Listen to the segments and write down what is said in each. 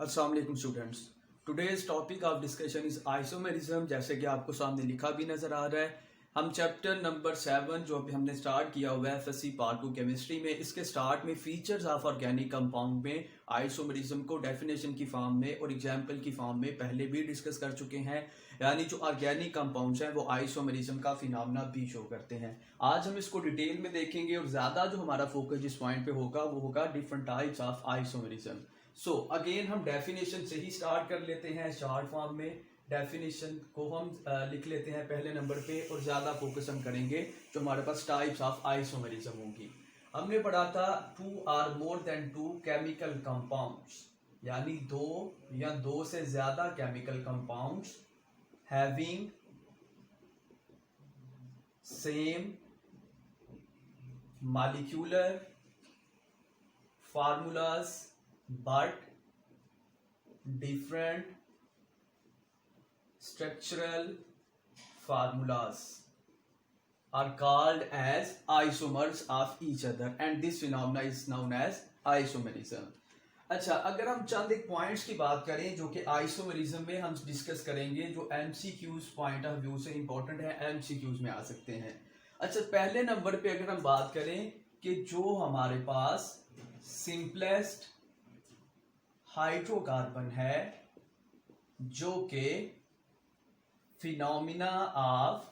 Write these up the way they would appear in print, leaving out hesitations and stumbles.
अस्सलाम वालेकुम students. Today's topic of discussion is isomerism. जैसे कि आपको सामने लिखा भी नजर आ रहा है, हम चैप्टर नंबर 7 जो अभी हमने स्टार्ट किया हुआ है एफएससी पार्ट 2 केमिस्ट्री में, इसके स्टार्ट में फीचर्स ऑफ ऑर्गेनिक कंपाउंड में आइसोमेरिज्म को डेफिनेशन की फॉर्म में और एग्जाम्पल की फॉर्म में पहले भी डिस्कस कर चुके हैं। यानी जो ऑर्गेनिक कंपाउंड्स हैं वो आइसोमेरिज्म का फिनोमेना भी शो करते हैं। आज हम इसको डिटेल में देखेंगे और ज़्यादा जो हमारा फोकस जिस पॉइंट पे होगा वो होगा different types of isomerism. So again हम डेफिनेशन से ही स्टार्ट कर लेते हैं। शॉर्ट फॉर्म में डेफिनेशन को हम लिख लेते हैं पहले नंबर पे और ज़्यादा फोकस हम करेंगे जो हमारे पास टाइप्स ऑफ आइसोमेरिज्म होंगी। हमने पढ़ा था 2 or more than 2 chemical compounds, यानी दो या दो से ज्यादा chemical compounds having same molecular formulas but different structural formulas are called as isomers of each other and this phenomena is known as isomerism। अच्छा, अगर हम चंद एक पॉइंट्स की बात करें जो कि आइसोमेरिज्म में हम डिस्कस करेंगे, जो एमसीक्यूज पॉइंट ऑफ व्यू से इंपॉर्टेंट है, एमसीक्यूज में आ सकते हैं। अच्छा, पहले नंबर पे अगर हम बात करें कि जो हमारे पास सिंपलेस्ट हाइड्रोकार्बन है जो कि फिनोमिना ऑफ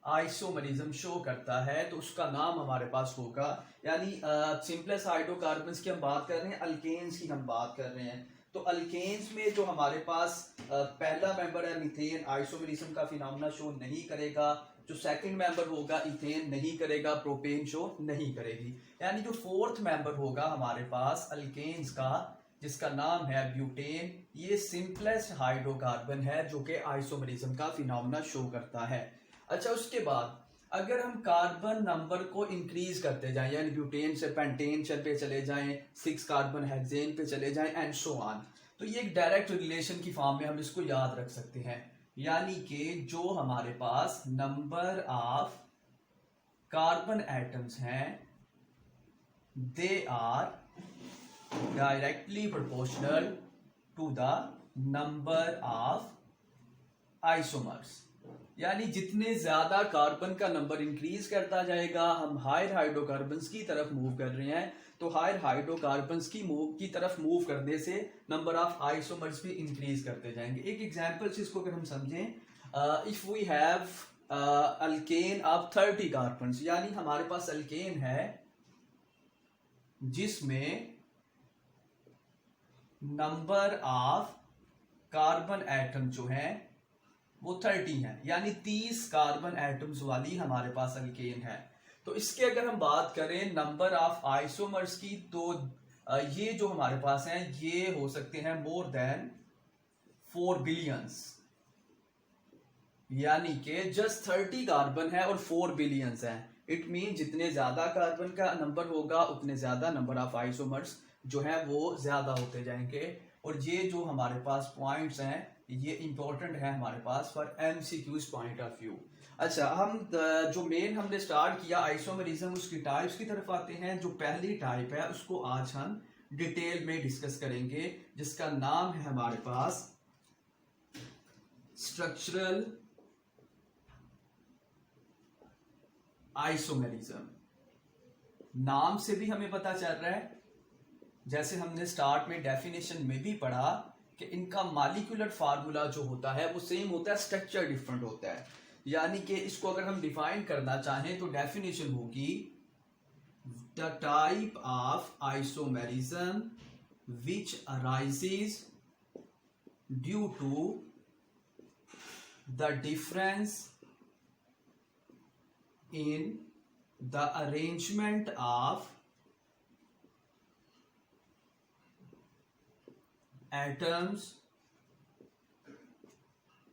आइसोमेरिज्म शो करता है, तो उसका नाम हमारे पास होगा, यानी सिंपलेस्ट हाइड्रोकार्बन्स की हम बात कर रहे हैं, अल्केन्स की हम बात कर रहे हैं। तो अल्केन्स में जो हमारे पास पहला मेंबर है मीथेन, आइसोमेरिज्म का फिनोमिना शो नहीं करेगा। जो सेकंड मेंबर होगा इथेन नहीं करेगा, प्रोपेन शो नहीं करेगी। यानी जो फोर्थ मेंबर होगा हमारे पास अल्केन्स का, जिसका नाम है ब्यूटेन, ये सिंपलेस्ट हाइड्रोकार्बन है जो कि आइसोमेरिज्म का फिनोमेना शो करता है। अच्छा, उसके बाद अगर हम कार्बन नंबर को इंक्रीज करते जाएं, यानी ब्यूटेन से पेंटेन पे चले जाएं, 6 कार्बन हेक्सेन पे चले जाएं एंड सो ऑन, तो ये एक डायरेक्ट रिलेशन की फॉर्म में हम इसको याद रख सकते हैं। यानी कि जो हमारे पास नंबर ऑफ कार्बन एटम्स हैं they are directly proportional to the number of isomers। यानी जितने ज्यादा कार्बन का नंबर इंक्रीज करता जाएगा, हम हायर हाइड्रोकार्बन्स की तरफ मूव कर रहे हैं, तो हायर हाइड्रोकार्बन्स की तरफ मूव करने से नंबर ऑफ आइसोमर्स भी इंक्रीज करते जाएंगे। एक एग्जांपल से इसको अगर हम समझें, if we have alkane of 30 carbons, यानी हमारे पास अल्केन है जिसमें नंबर ऑफ कार्बन एटम जो है वो 30 है, यानी 30 कार्बन एटम्स वाली हमारे पास अल्केन है। तो इसके अगर हम बात करें नंबर ऑफ आइसोमर्स की, तो ये जो हमारे पास हैं ये हो सकते हैं मोर देन 4 बिलियंस, यानी कि जस्ट 30 कार्बन है और 4 बिलियंस है। इट मीन जितने ज्यादा कार्बन का नंबर होगा उतने ज्यादा नंबर ऑफ आइसोमर्स जो है वो ज्यादा होते जाएंगे। और ये जो हमारे पास पॉइंट्स हैं ये इंपॉर्टेंट है हमारे पास for MCQs point of view. अच्छा, हम जो मेन हमने स्टार्ट किया आइसोमेरिज्म, उसकी टाइप्स की तरफ आते हैं। जो पहली टाइप है उसको आज हम डिटेल में डिस्कस करेंगे, जिसका नाम है हमारे पास स्ट्रक्चरल आइसोमेरिज्म। नाम से भी हमें पता चल रहा है, जैसे हमने स्टार्ट में डेफिनेशन में भी पढ़ा कि इनका मॉलिक्यूलर फार्मूला जो होता है वो सेम होता है, स्ट्रक्चर डिफरेंट होता है। यानी कि इसको अगर हम डिफाइन करना चाहें तो डेफिनेशन होगी the type of isomerism which arises due to the difference in the arrangement of atoms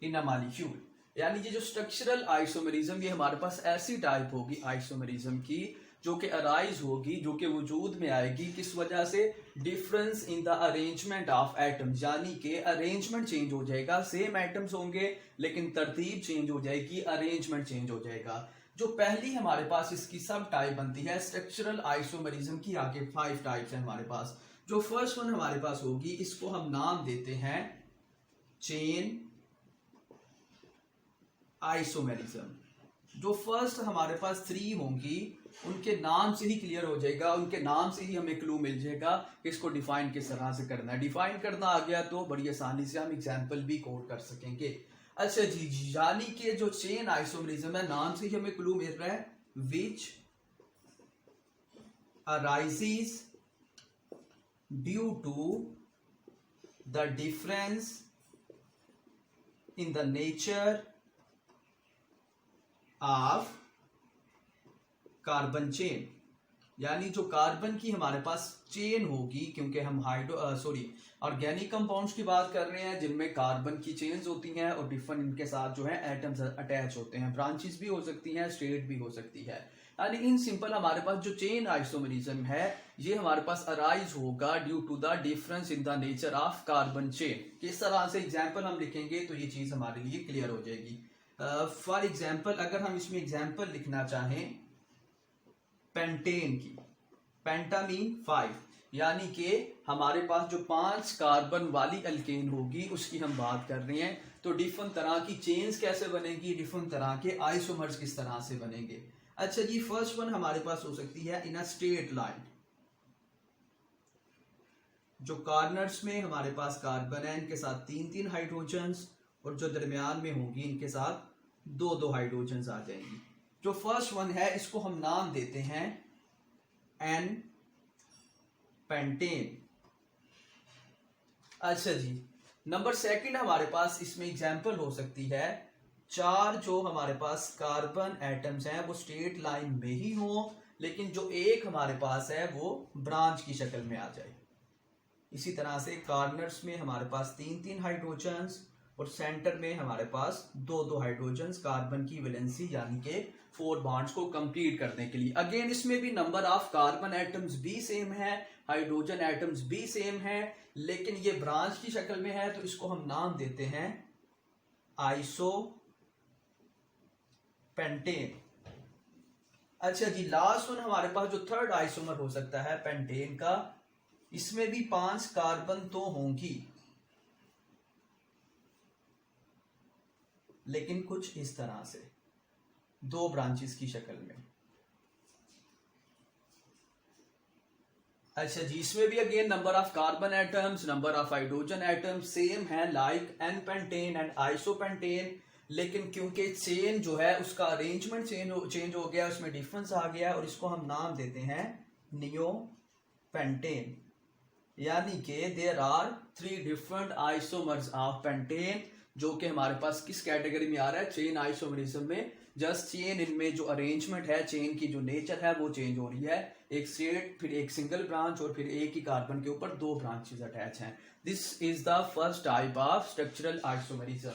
in a molecule। यानी ये जो स्ट्रक्चरल आइसोमेरिज्म, ये हमारे पास ऐसी टाइप होगी आइसोमेरिज्म की जो कि अराइज होगी, जो कि वजूद में आएगी किस वजह से, difference in the arrangement of atoms, यानी कि अरेंजमेंट चेंज हो जाएगा, सेम एटम्स होंगे लेकिन तरतीब चेंज हो जाएगी, अरेंजमेंट चेंज हो जाएगा। जो पहली हमारे पास इसकी सब टाइप बनती है स्ट्रक्चरल आइसोमेरिज्म की, आगे 5 टाइप्स है हमारे पास। जो फर्स्ट वन हमारे पास होगी इसको हम नाम देते हैं चेन आइसोमेरिज्म। जो फर्स्ट हमारे पास 3 होंगी उनके नाम से ही क्लियर हो जाएगा, उनके नाम से ही हमें क्लू मिल जाएगा कि इसको डिफाइन किस तरह से करना है। डिफाइन करना आ गया तो बड़ी आसानी से हम एग्जाम्पल भी कोड कर सकेंगे। अच्छा जी, यानी कि जो चेन आइसोमेरिज्म है नाम से ही हमें क्लू मिल रहा है, which arises due to the difference in the nature of carbon chain. यानी जो कार्बन की हमारे पास चेन होगी, क्योंकि हम ऑर्गेनिक कंपाउंड्स की बात कर रहे हैं जिनमें कार्बन की चेन्स होती हैं और डिफरेंट इनके साथ जो है एटम्स अटैच होते हैं। ब्रांचेस भी हो सकती हैं, स्टेट भी हो सकती है। यानी इन सिंपल हमारे पास जो चेन आइसोमेरिज्म है ये हमारे पास अराइज होगा due to the difference in the nature of carbon chain. किस तरह से एग्जाम्पल हम लिखेंगे तो ये चीज हमारे लिए क्लियर हो जाएगी। फॉर एग्जाम्पल अगर हम इसमें एग्जाम्पल लिखना चाहें पेंटेन की, पेंटा मीन 5, यानी कि हमारे पास जो 5 कार्बन वाली अल्केन होगी उसकी हम बात कर रहे हैं। तो डिफरेंट तरह की चेन्स कैसे बनेगी, डिफरेंट तरह के आइसोमर्स किस तरह से बनेंगे। अच्छा जी, फर्स्ट वन हमारे पास हो सकती है इन अ स्ट्रेट लाइन। जो कॉर्नर्स में हमारे पास कार्बन है इनके साथ 3-3 हाइड्रोजन्स और जो दरमियान में होगी इनके साथ 2-2 हाइड्रोजन्स आ जाएंगी। जो फर्स्ट वन है इसको हम नाम देते हैं एन पेंटेन। अच्छा जी, नंबर सेकंड हमारे पास इसमें एग्जाम्पल हो सकती है 4 जो हमारे पास कार्बन एटम्स हैं वो स्ट्रेट लाइन में ही हो, लेकिन जो एक हमारे पास है वो ब्रांच की शक्ल में आ जाए। इसी तरह से कॉर्नर्स में हमारे पास 3-3 हाइड्रोजन्स और सेंटर में हमारे पास 2-2 हाइड्रोजन्स कार्बन की वैलेंसी यानी कि 4 बॉन्ड्स को कंप्लीट करने के लिए। अगेन इसमें भी नंबर ऑफ कार्बन एटम्स भी सेम है, हाइड्रोजन एटम्स भी सेम है, लेकिन ये ब्रांच की शक्ल में है तो इसको हम नाम देते हैं आइसो पेंटेन। अच्छा जी, लास्ट वन हमारे पास जो थर्ड आइसोमर हो सकता है पेंटेन का, इसमें भी 5 कार्बन तो होंगी लेकिन कुछ इस तरह से 2 ब्रांचेस की शक्ल में। अच्छा जी, इसमें भी again number of carbon atoms, number of hydrogen atoms same है like n pentane and isopentane, लेकिन क्योंकि चेन जो है उसका अरेंजमेंट चेंज हो गया, उसमें डिफरेंस आ गया और इसको हम नाम देते हैं नियो पेंटेन। यानी कि there are 3 different isomers of pentane, जो कि हमारे पास किस कैटेगरी में आ रहा है, चेन आइसोमरिज्म में। जस्ट चेन इनमें जो अरेंजमेंट है, चेन की जो नेचर है वो चेंज हो रही है, एक स्ट्रेट फिर एक सिंगल ब्रांच और फिर एक ही कार्बन के ऊपर 2 ब्रांचेस अटैच हैं। This is the first type of structural isomerism.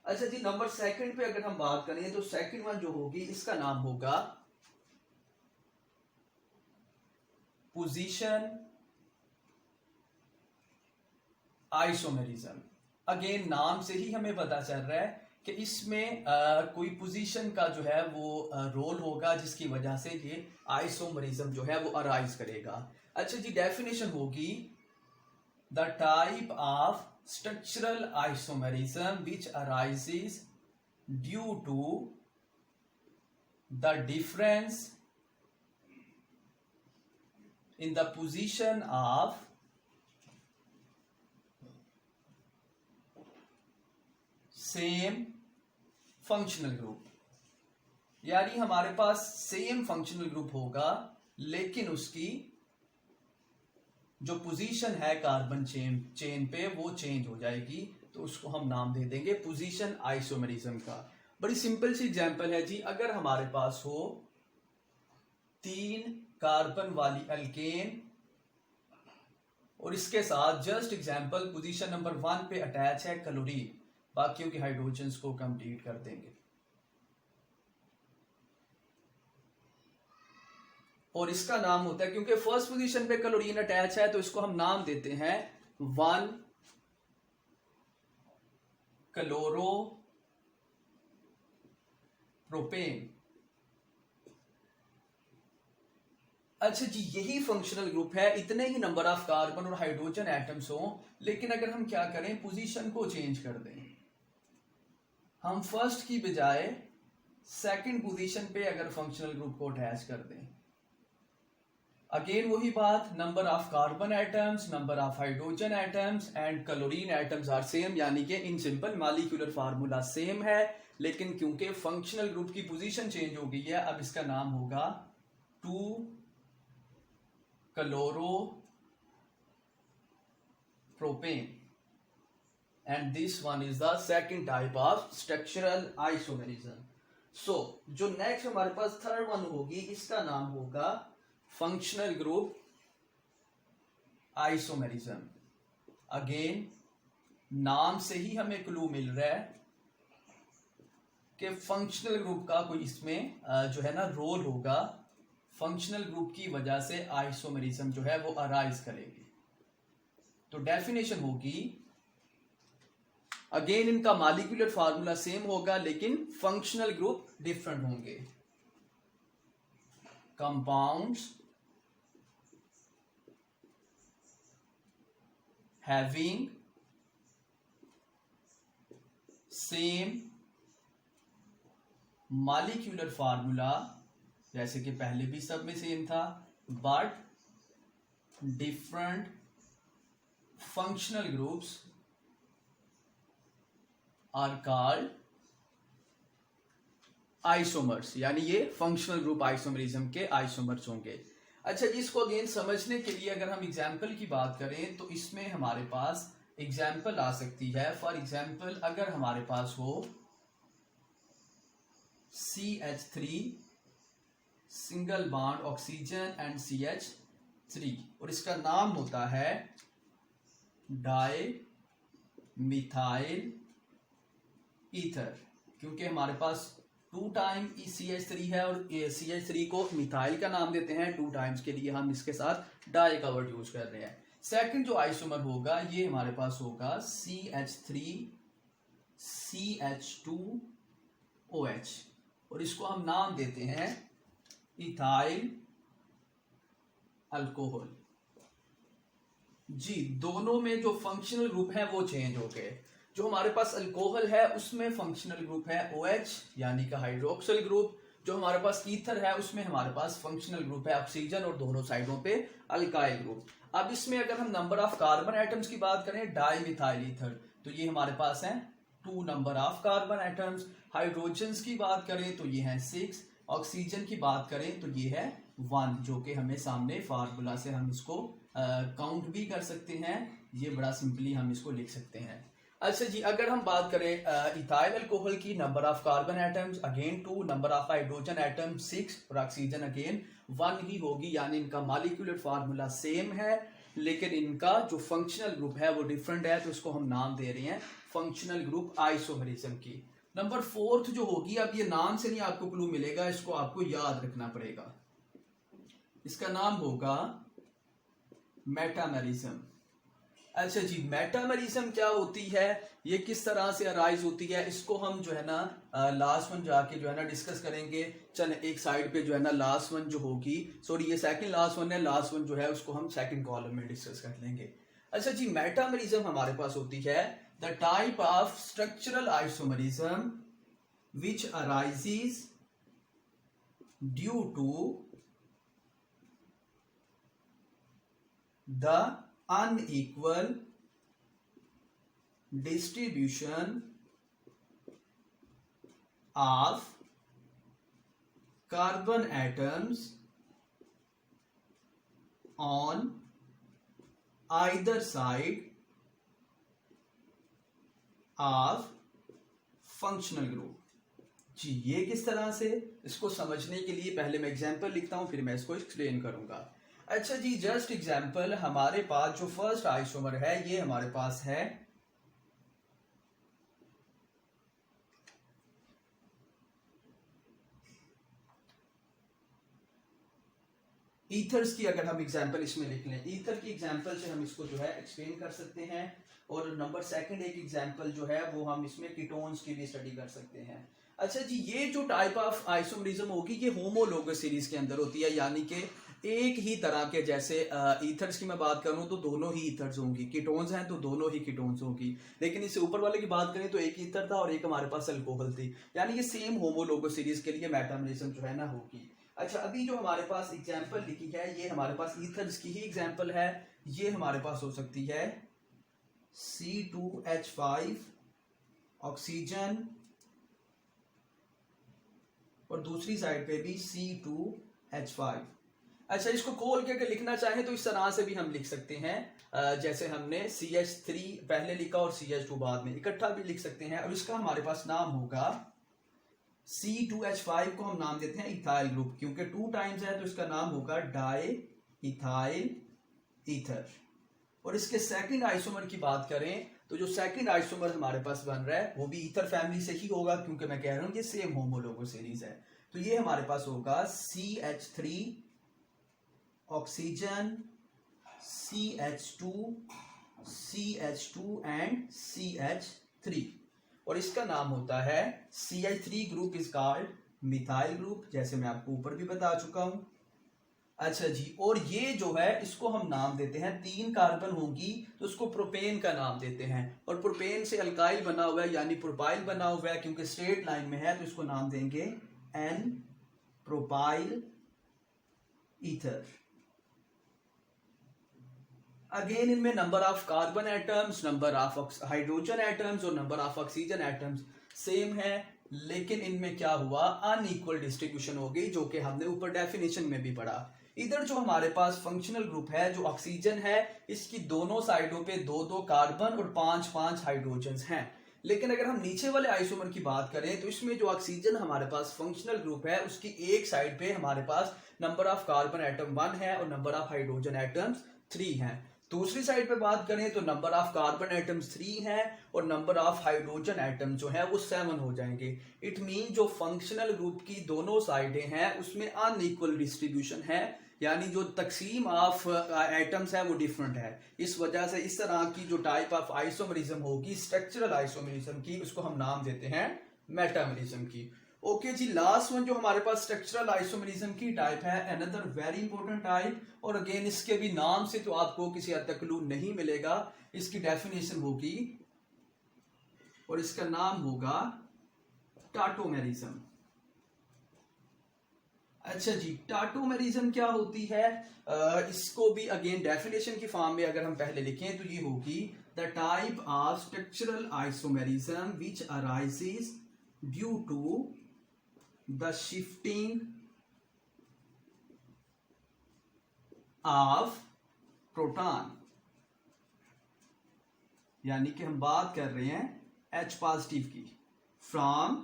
अच्छा जी, नंबर सेकंड पे अगर हम बात करें तो सेकंड वन जो होगी इसका नाम होगा पोजीशन आइसोमेरिज्म। अगेन नाम से ही हमें पता चल रहा है कि इसमें कोई पोजीशन का जो है वो रोल होगा जिसकी वजह से ये आइसोमेरिज्म जो है वो अराइज करेगा। अच्छा जी, डेफिनेशन होगी the type of structural isomerism which arises due to the difference in the position of same functional group। यानी हमारे पास सेम फंक्शनल ग्रुप होगा लेकिन उसकी जो पोजीशन है कार्बन चेन पे वो चेंज हो जाएगी, तो उसको हम नाम दे देंगे पोजीशन आइसोमेरिज्म का। बड़ी सिंपल सी एग्जांपल है जी, अगर हमारे पास हो 3 कार्बन वाली अल्केन और इसके साथ जस्ट एग्जांपल पोजीशन नंबर 1 पे अटैच है क्लोरीन, बाकियों के हाइड्रोजन्स को कंप्लीट कर देंगे। और इसका नाम होता है, क्योंकि फर्स्ट पोजीशन पे क्लोरीन अटैच है तो इसको हम नाम देते हैं 1 क्लोरो प्रोपेन। अच्छा जी, यही फंक्शनल ग्रुप है, इतने ही नंबर ऑफ कार्बन और हाइड्रोजन एटम्स हो, लेकिन अगर हम क्या करें, पोजीशन को चेंज कर दें, हम फर्स्ट की बजाय सेकंड पोजीशन पे अगर फंक्शनल ग्रुप को अटैच कर दें, अगेन वही बात, number of carbon atoms, number of hydrogen atoms and chlorine atoms are same, यानी कि इन सिंपल मॉलिक्यूलर फार्मूला सेम है, लेकिन क्योंकि फंक्शनल ग्रुप की पोजीशन चेंज हो गई है, अब इसका नाम होगा 2 chloro propane, and this one is the second type of structural isomerism. So जो नेक्स्ट हमारे पास थर्ड वन होगी, इसका नाम होगा फंक्शनल ग्रुप आइसोमेरिज्म। अगेन नाम से ही हमें क्लू मिल रहा है कि फंक्शनल ग्रुप का कोई इसमें जो है ना रोल होगा, फंक्शनल ग्रुप की वजह से आइसोमेरिज्म जो है वो अराइज करेगी। तो डेफिनेशन होगी, अगेन इनका मॉलिक्यूलर फार्मूला सेम होगा, लेकिन फंक्शनल ग्रुप डिफरेंट होंगे। Compounds having same molecular formula, जैसे कि पहले भी सब में सेम था, but different functional groups are called isomers, यानी ये फंक्शनल ग्रुप आइसोमरिज्म के आइसोमर्स होंगे। अच्छा जी, इसको अगेन समझने के लिए अगर हम एग्जाम्पल की बात करें तो इसमें हमारे पास एग्जाम्पल आ सकती है। फॉर एग्जाम्पल अगर हमारे पास हो CH3 single bond oxygen and CH3 और इसका नाम होता है डाई मिथाइल ईथर, क्योंकि हमारे पास 2 टाइम CH3 है और CH3 को मिथाइल का नाम देते हैं, 2 टाइम्स के लिए हम इसके साथ डाई का वर्ड यूज कर रहे हैं। सेकंड जो आइसोमर होगा ये हमारे पास होगा CH3 CH2OH और इसको हम नाम देते हैं इथाइल अल्कोहल। जी, दोनों में जो फंक्शनल ग्रुप है वो चेंज हो गए। जो हमारे पास अल्कोहल है उसमें फंक्शनल ग्रुप है OH यानी कि हाइड्रोक्सिल ग्रुप, जो हमारे पास ईथर है उसमें हमारे पास फंक्शनल ग्रुप है ऑक्सीजन और दोनों साइडों पे अल्काइल ग्रुप। अब इसमें अगर हम नंबर ऑफ कार्बन एटम्स की बात करें डाई मिथाइल ईथर, तो ये हमारे पास है 2 number of carbon atoms. Hydrogen की बात करें तो ये है 6, ऑक्सीजन की बात करें तो ये है 1, जो कि हमें सामने फार्मूला से हम इसको काउंट भी कर सकते हैं, ये बड़ा सिंपली हम इसको लिख सकते हैं। अच्छा जी, अगर हम बात करें इथाइल अल्कोहल की, number of carbon atoms again 2, number of hydrogen atom 6 और ऑक्सीजन अगेन 1 ही होगी, यानी इनका मॉलिक्यूलर फार्मूला सेम है लेकिन इनका जो फंक्शनल ग्रुप है वो डिफरेंट है, तो इसको हम नाम दे रहे हैं फंक्शनल ग्रुप आइसोमेरिज्म की। नंबर 4 जो होगी, अब ये नाम से नहीं आपको क्लू मिलेगा, इसको आपको याद रखना पड़ेगा, इसका नाम होगा मेटामेरिज्म। अच्छा जी, मेटामेरिज्म क्या होती है, ये किस तरह से अराइज होती है, इसको हम जो है ना लास्ट वन जाके जो है ना डिस्कस करेंगे। चल एक साइड पे जो है ना लास्ट वन जो होगी, सॉरी ये सेकंड लास्ट वन है, लास्ट वन जो है उसको हम सेकंड कॉलम में डिस्कस कर लेंगे। अच्छा जी, मेटामेरिज्म हमारे पास होती है the type of structural isomerism which arises due to the unequal distribution of carbon atoms on either side of functional group। जी, ये किस तरह से, इसको समझने के लिए पहले मैं एग्जांपल लिखता हूं फिर मैं इसको एक्सप्लेन करूंगा। अच्छा जी, जस्ट एग्जाम्पल, हमारे पास जो फर्स्ट आइसोमर है ये हमारे पास है ईथर्स की। अगर हम एग्जाम्पल इसमें लिख लें, ईथर की एग्जाम्पल से हम इसको जो है एक्सप्लेन कर सकते हैं। और नंबर सेकंड एक एग्जाम्पल जो है वो हम इसमें कीटोन्स की भी स्टडी कर सकते हैं। अच्छा जी, ये जो टाइप ऑफ आइसोमेरिज्म होगी ये होमोलोगस सीरीज के अंदर होती है, यानी कि एक ही तरह के, जैसे ईथर्स की मैं बात करूं तो दोनों ही ईथर्स होंगी, कीटोन्स हैं तो दोनों ही कीटोन्स होंगी। लेकिन इससे ऊपर वाले की बात करें तो एक ईथर था और एक हमारे पास अल्कोहल थी, यानी ये सेम होमोलोगो सीरीज के लिए मेटामरिज्म जो है ना होगी। अच्छा, अभी जो हमारे पास एग्जाम्पल लिखी है ये हमारे पास ईथर्स की ही एग्जाम्पल है। ये हमारे पास हो सकती है C2H5 ऑक्सीजन, और दूसरी साइड पे भी C2H5। अच्छा, इसको खोल के अगर लिखना चाहें तो इस तरह से भी हम लिख सकते हैं, जैसे हमने CH3 पहले लिखा और CH2 बाद में, इकट्ठा भी लिख सकते हैं। और इसका हमारे पास नाम होगा C2H5 को हम नाम देते हैं इथाइल ग्रुप, क्योंकि 2 टाइम्स है तो इसका नाम होगा डाई इथाइल ईथर। और इसके सेकंड आइसोमर की बात करें तो जो सेकंड आइसोमर हमारे पास बन रहा है वो भी ईथर फैमिली से ही होगा, क्योंकि मैं कह रहा हूं ये सेम होमोलोगो सीरीज है। तो ये हमारे पास होगा CH3 oxygen, CH2 and CH3, और इसका नाम होता है CH3 group is called methyl group, जैसे मैं आपको ऊपर भी बता चुका हूं। अच्छा जी, और ये जो है इसको हम नाम देते हैं, 3 कार्बन होंगी तो उसको प्रोपेन का नाम देते हैं, और प्रोपेन से अल्काइल बना हुआ है यानी प्रोपाइल बना हुआ है, क्योंकि स्ट्रेट लाइन में है तो इसको नाम देंगे एन प्रोपाइल ईथर। अगेन इनमें number of carbon atoms, number of hydrogen atoms और number of oxygen atoms same है, लेकिन इनमें क्या हुआ, अनइक्वल डिस्ट्रीब्यूशन हो गई, जो कि हमने ऊपर डेफिनेशन में भी पढ़ा। इधर जो हमारे पास फंक्शनल ग्रुप है, जो ऑक्सीजन है, इसकी दोनों साइडों पे 2-2 कार्बन और 5-5 हाइड्रोजन हैं। लेकिन अगर हम नीचे वाले आइसोमर की बात करें तो इसमें जो ऑक्सीजन हमारे पास फंक्शनल ग्रुप है उसकी एक साइड पे हमारे पास नंबर ऑफ कार्बन एटम 1 है और नंबर ऑफ हाइड्रोजन एटम्स 3 हैं। दूसरी साइड पे बात करें तो नंबर ऑफ कार्बन एटम्स 3 है और नंबर ऑफ हाइड्रोजन एटम जो है वो 7 हो जाएंगे। इट मीन जो फंक्शनल ग्रुप की दोनों साइडें हैं उसमें अनइक्वल डिस्ट्रीब्यूशन है, यानी जो तकसीम ऑफ एटम्स है वो डिफरेंट है। इस वजह से इस तरह की जो टाइप ऑफ आइसोमरिज्म होगी, स्ट्रक्चरल आइसोमरिज्म की, उसको हम नाम देते हैं मेटामरिज्म की। ओके जी, लास्ट वन जो हमारे पास स्ट्रक्चरल आइसोमरिज्म की टाइप है, अनदर वेरी इंपॉर्टेंट टाइप, और अगेन इसके भी नाम से तो आपको किसी हद तक क्लू नहीं मिलेगा, इसकी डेफिनेशन होगी और इसका नाम होगा टाटोमेरिज्म। अच्छा जी, टाटोमेरिज्म क्या होती है, इसको भी अगेन डेफिनेशन की फॉर्म में अगर हम पहले लिखें तो ये होगी the type of structural isomerism which arises due to the shifting of proton, यानी कि हम बात कर रहे हैं H पॉजिटिव की, from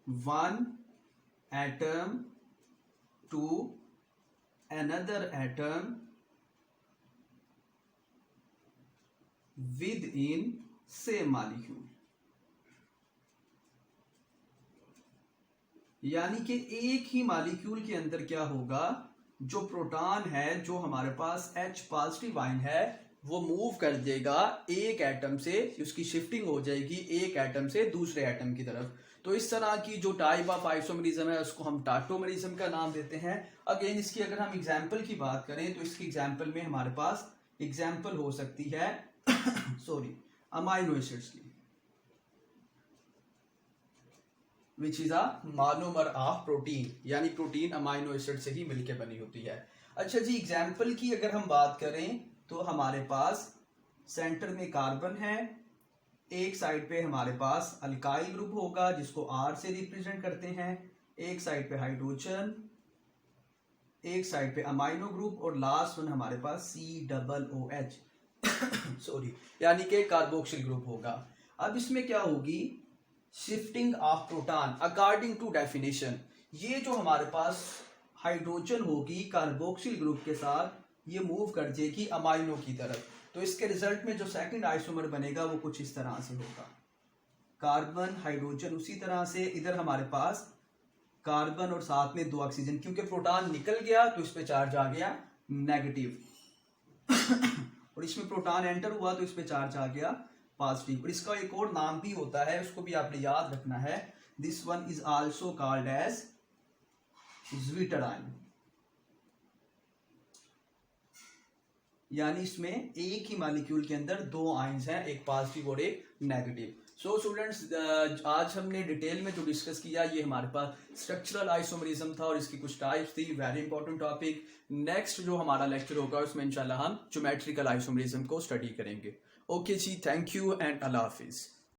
one atom to another atom within same molecule, यानी कि एक ही मॉलिक्यूल के अंदर क्या होगा, जो प्रोटॉन है जो हमारे पास H पॉजिटिव आयन है वो मूव कर देगा एक एटम से, उसकी शिफ्टिंग हो जाएगी एक एटम से दूसरे एटम की तरफ। तो इस तरह की जो टाइप ऑफ आइसोमरिज्म है उसको हम टाटोमरिज्म का नाम देते हैं। अगेन इसकी अगर हम एग्जांपल की बात करें तो इसकी एग्जांपल में हमारे पास एग्जांपल हो सकती है अमाइनो एसिड्स की, which is a monomer of protein, यानी प्रोटीन अमाइनो एसिड से ही मिलकर बनी होती है। अच्छा जी, एग्जाम्पल की अगर हम बात करें तो हमारे पास सेंटर में कार्बन है, एक साइड पे हमारे पास अल्काइल ग्रुप होगा जिसको R से रिप्रेजेंट करते हैं, एक साइड पे हाइड्रोजन, एक साइड पे अमाइनो ग्रुप, और लास्ट वन हमारे पास COOH यानी कि कार्बोक्सिल ग्रुप होगा। अब इसमें क्या होगी, shifting of proton according to definition, ये जो हमारे पास हाइड्रोजन होगी कार्बोक्सिल ग्रुप के साथ ये मूव कर जाएगी अमाइनो की तरफ, तो इसके रिजल्ट में जो सेकंड आइसोमर बनेगा वो कुछ इस तरह से होगा, कार्बन हाइड्रोजन, उसी तरह से इधर हमारे पास कार्बन और साथ में 2 ऑक्सीजन, क्योंकि प्रोटॉन निकल गया तो इस पे चार्ज आ गया नेगेटिव और इसमें प्रोटॉन एंटर हुआ तो इस पे चार्ज आ गया पॉजिटिव। और इसका एक और नाम भी होता है, उसको भी आपने याद रखना है, this one is also called as zwitter ion. यानी इसमें एक ही मॉलिक्यूल के अंदर दो आयंस हैं, एक पॉजिटिव और एक नेगेटिव। सो स्टूडेंट्स, आज हमने डिटेल में जो डिस्कस किया ये हमारे पास स्ट्रक्चरल आइसोमरिज्म था और इसकी कुछ टाइप्स थी, वेरी इंपॉर्टेंट टॉपिक। नेक्स्ट जो हमारा लेक्चर होगा उसमें इंशाल्लाह हम ज्योमेट्रिकल आइसोमरिज्म को स्टडी करेंगे। ओके जी, थैंक यू एंड अल्लाह हाफिज।